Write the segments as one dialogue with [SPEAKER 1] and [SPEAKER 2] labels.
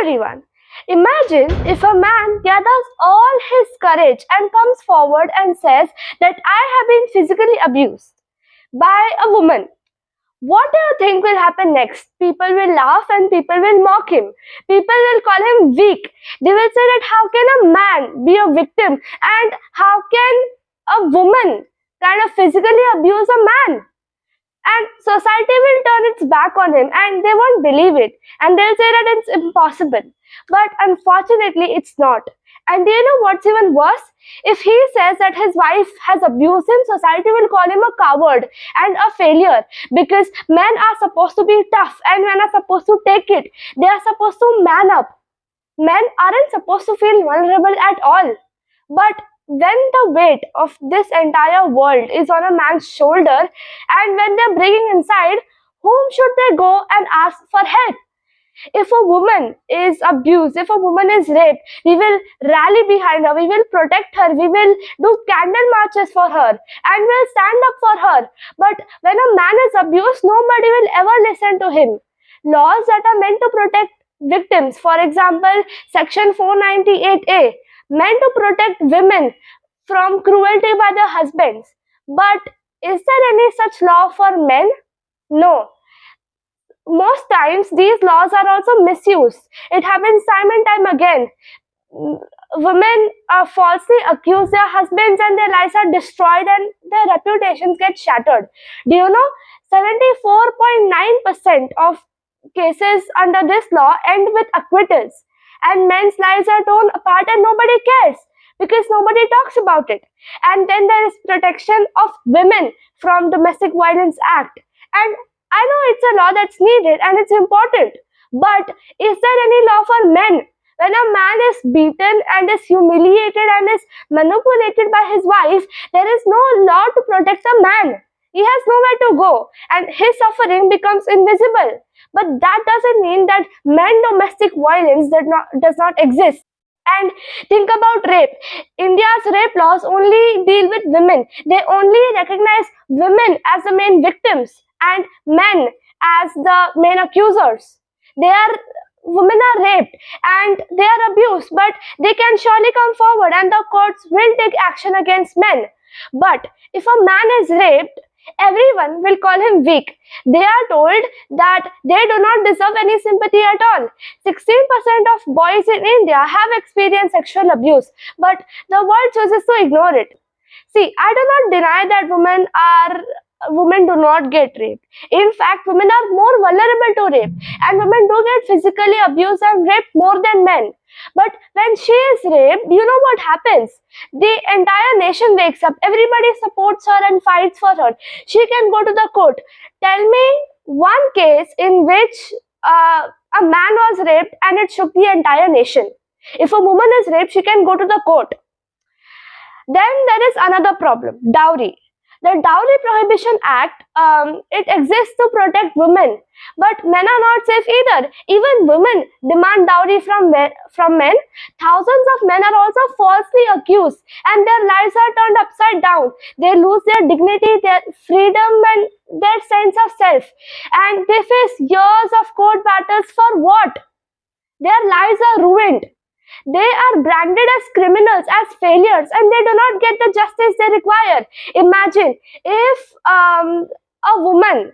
[SPEAKER 1] everyone. Imagine if a man gathers all his courage and comes forward and says that I have been physically abused by a woman. What do you think will happen next? People will laugh and people will mock him. People will call him weak. They will say that how can a man be a victim and how can a woman kind of physically abuse a man? And society will turn its back on him and they won't believe it. And they'll say that it's impossible. But unfortunately, it's not. And do you know what's even worse? If he says that his wife has abused him, society will call him a coward and a failure because men are supposed to be tough and men are supposed to take it. They are supposed to man up. Men aren't supposed to feel vulnerable at all. But when the weight of this entire world is on a man's shoulder and when they're breaking inside, whom should they go and ask for help? If a woman is abused, if a woman is raped, we will rally behind her, we will protect her, we will do candle marches for her and we'll stand up for her. But when a man is abused, nobody will ever listen to him. Laws that are meant to protect victims, for example, Section 498A, meant to protect women from cruelty by their husbands. But is there any such law for men? No. Most times these laws are also misused. It happens time and time again. Women falsely accuse their husbands and their lives are destroyed and their reputations get shattered. Do you know 74.9% of cases under this law end with acquittals and men's lives are torn apart and nobody cares because nobody talks about it. And then there is protection of women from Domestic Violence Act. And I know it's a law that's needed and it's important, but is there any law for men? When a man is beaten and is humiliated and is manipulated by his wife, there is no law to protect a man. He has nowhere to go and his suffering becomes invisible. But that doesn't mean that men domestic violence does not exist. And think about rape. India's rape laws only deal with women. They only recognize women as the main victims and men as the main accusers. Women are raped and they are abused, but they can surely come forward and the courts will take action against men. But if a man is raped, everyone will call him weak. They are told that they do not deserve any sympathy at all. 16% of boys in India have experienced sexual abuse, but the world chooses to ignore it. See, I do not deny that women do not get raped. In fact, women are more vulnerable to rape and women do get physically abused and raped more than men. But when she is raped, you know what happens? The entire nation wakes up. Everybody supports her and fights for her. She can go to the court. Tell me one case in which a man was raped and it shook the entire nation. If a woman is raped, she can go to the court. Then there is another problem, dowry. The Dowry Prohibition Act, it exists to protect women, but men are not safe either. Even women demand dowry from men. Thousands of men are also falsely accused and their lives are turned upside down. They lose their dignity, their freedom and their sense of self. And they face years of court battles for what? Their lives are ruined. They are branded as criminals, as failures, and they do not get the justice they require. Imagine if a woman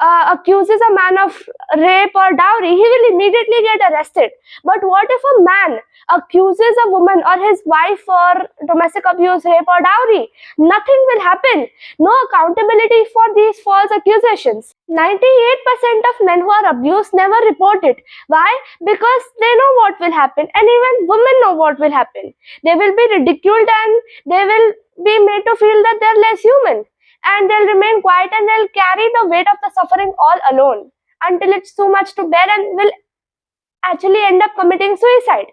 [SPEAKER 1] accuses a man of rape or dowry, he will immediately get arrested. But what if a man accuses a woman or his wife for domestic abuse, rape or dowry? Nothing will happen. No accountability for these false accusations. 98% of men who are abused never report it. Why? Because they know what will happen and even women know what will happen. They will be ridiculed and they will be made to feel that they're less human. And they'll remain quiet and they'll carry the weight of the suffering all alone until it's too much to bear and will actually end up committing suicide.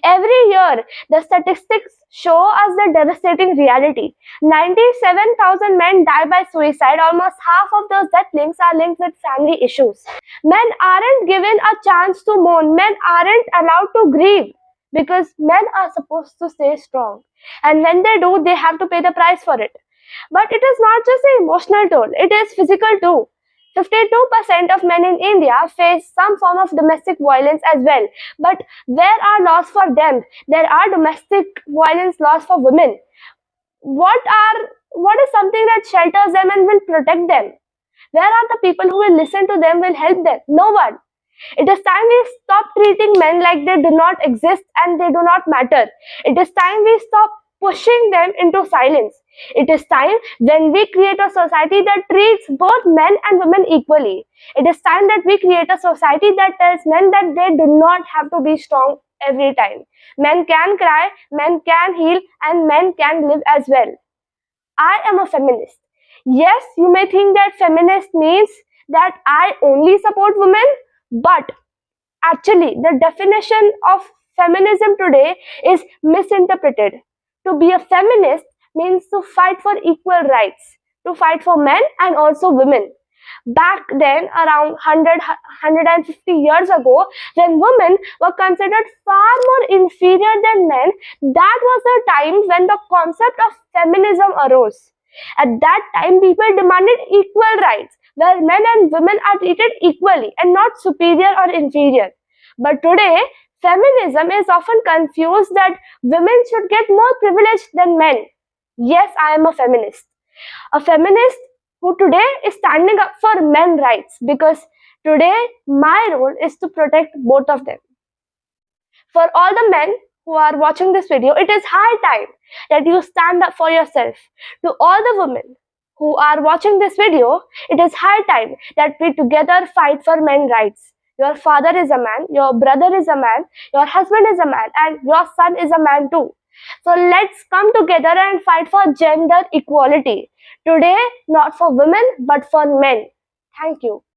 [SPEAKER 1] Every year, the statistics show us the devastating reality. 97,000 men die by suicide. Almost half of those death links are linked with family issues. Men aren't given a chance to mourn. Men aren't allowed to grieve because men are supposed to stay strong. And when they do, they have to pay the price for it. But it is not just the emotional toll, it is physical too. 52% of men in India face some form of domestic violence as well. But where are laws for them? There are domestic violence laws for women. What are what is something that shelters them and will protect them? Where are the people who will listen to them, will help them? No one. It is time we stop treating men like they do not exist and they do not matter. It is time we stop pushing them into silence. It is time when we create a society that treats both men and women equally. It is time that we create a society that tells men that they do not have to be strong every time. Men can cry, men can heal, and men can live as well. I am a feminist. Yes, you may think that feminist means that I only support women, but actually, the definition of feminism today is misinterpreted. To be a feminist means to fight for equal rights, to fight for men and also women. Back then, around 150 years ago, when women were considered far more inferior than men, that was the time when the concept of feminism arose. At that time, people demanded equal rights, where men and women are treated equally and not superior or inferior. But today, feminism is often confused that women should get more privilege than men. Yes, I am a feminist. A feminist who today is standing up for men's rights, because today my role is to protect both of them. For all the men who are watching this video, it is high time that you stand up for yourself. To all the women who are watching this video, it is high time that we together fight for men's rights. Your father is a man, your brother is a man, your husband is a man, and your son is a man too. So let's come together and fight for gender equality. Today, not for women, but for men. Thank you.